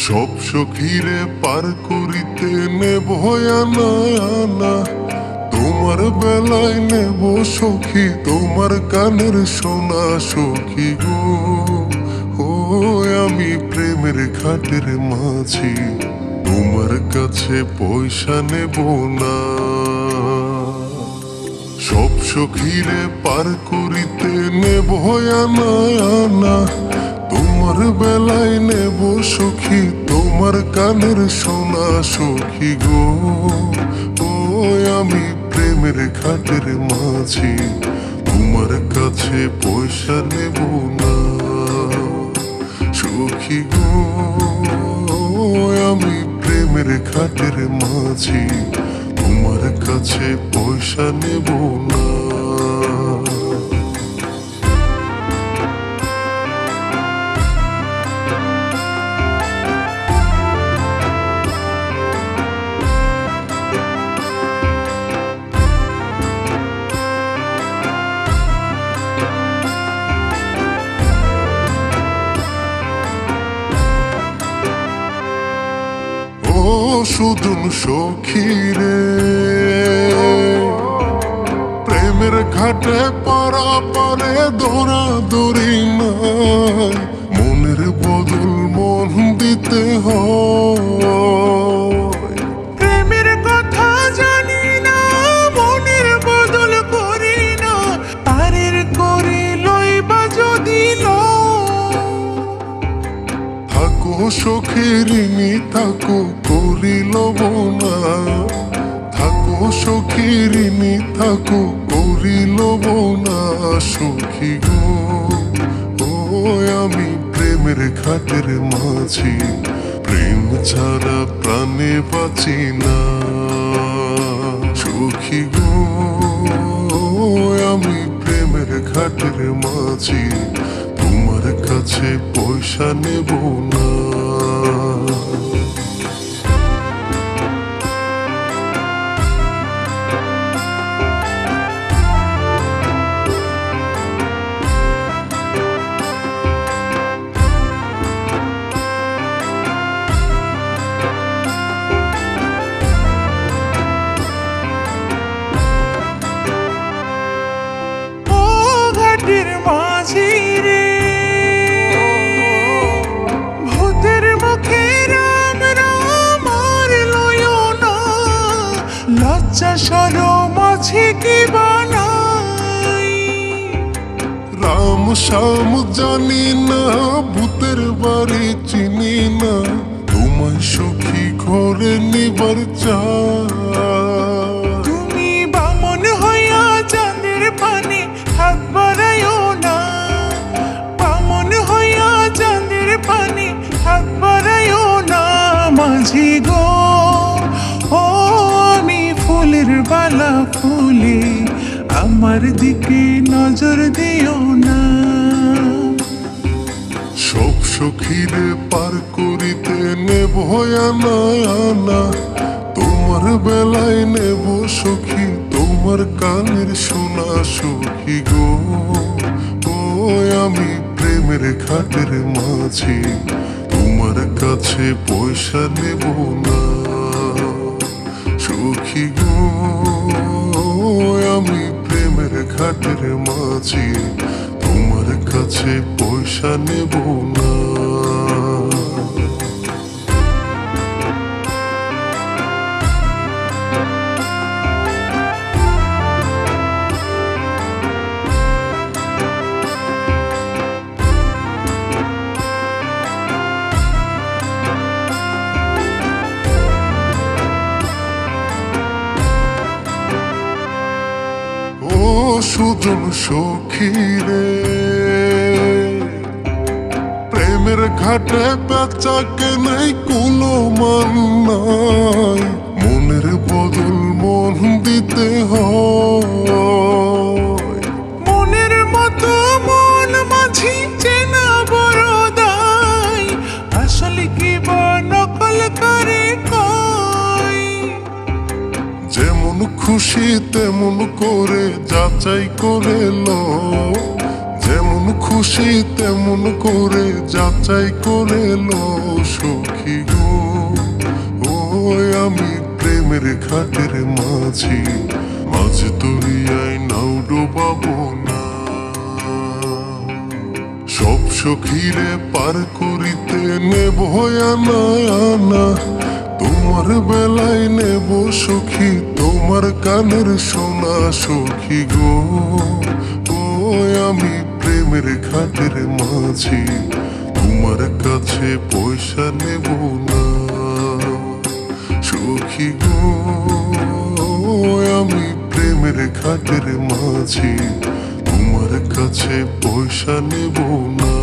সব সখীরে পার করিতে নেব আনা আনা, তোমার বেলায় নেব সখী তোমার কানের সোনা সখী গো। ও আমি প্রেমের ঘাটের মাঝি, তোমার কাছে পয়সা নেব না। সব সখীরে পার করিতে নেব আনা আনা, তোমার বেলায় নেব সখী তোমার কানের সোনা সখী গো। ও আমি প্রেমের ঘাটের মাঝি, তোমার কাছে পয়সা নেব না সখী গো। আমি প্রেমের ঘাটের মাঝি, তোমার কাছে পয়সা নেব না। সুজন সখীরে প্রেমের ঘাটে পারা পারে দৌড়া দৌড়ি নাই, মনের বদল মন দিতে হয়। প্রেমের কথা জানি না, মনের বদল করি না, তারের করে লইবা যদি থাকো সখীরিনী থাকো করিল না, থাকো সখীরিনী থাকো করিল না সখী গো। ও আমি প্রেমের ঘাটের মাঝি, প্রেম ছাড়া প্রাণে বাঁচি না সখী গো। আমি প্রেমের ঘাটের মাঝি, তোমার কাছে পয়সা নেব না। ঘাটের মাঝি রে, ভূতের মুখে রাম রাম আর লয়ো না, লজ্জা শরম আছে কি বানাই। রাম শ্যাম জানি না, ভূতের বাড়ি চিনি না, তোমায় সখী ঘরে নিবার চাই। তুমি বামন হইয়া চাঁদের পানে হাত বাড়াইও না, বামন হইয়া চাঁদের পানে হাত বাড়াইও না মাঝি গো। ও আমি ফুলের বালা ফুলে, আমার দিকে নজর দিও না। সব সখীরে পার করিতে নেব আনা আনা, তোমার বেলায় নেব সখী তোমার কানের সোনা সখী গো। ও আমি প্রেমের ঘাটের মাঝি, তোমার কাছে পয়সা নেব না সখী গো। আমি প্রেমের ঘাটের মাঝি, তোমার কাছে পয়সা নেব না। সুজন সখীরে প্রেমের ঘাটে বেচাকে নাই কোনো মান নাই, মনের বদল মন দিতে হয়। মনের মতো মন মাঝি চেনা বড় দায়, আসলে কি বা নকল করে কয়। যেমন খুশি তেমন করে যাচাই করে লো, যেমন খুশি তেমন করে যাচাই করে লো সখী গো। ওই আমি প্রেমের ঘাটের মাঝি, মাঝ দরিয়ায় নাও ডোবাবো না। সব সখীরে পার করিতে নেব আনা আনা, তোমার বেলায় নেব সখী তোমার কানের সোনা সখী গো। ওই আমি প্রেমের ঘাটের মাঝি, তোমার কাছে পয়সা নেব না সখী গো। ওই আমি প্রেমের ঘাটের মাঝি, তোমার কাছে পয়সা নেব না।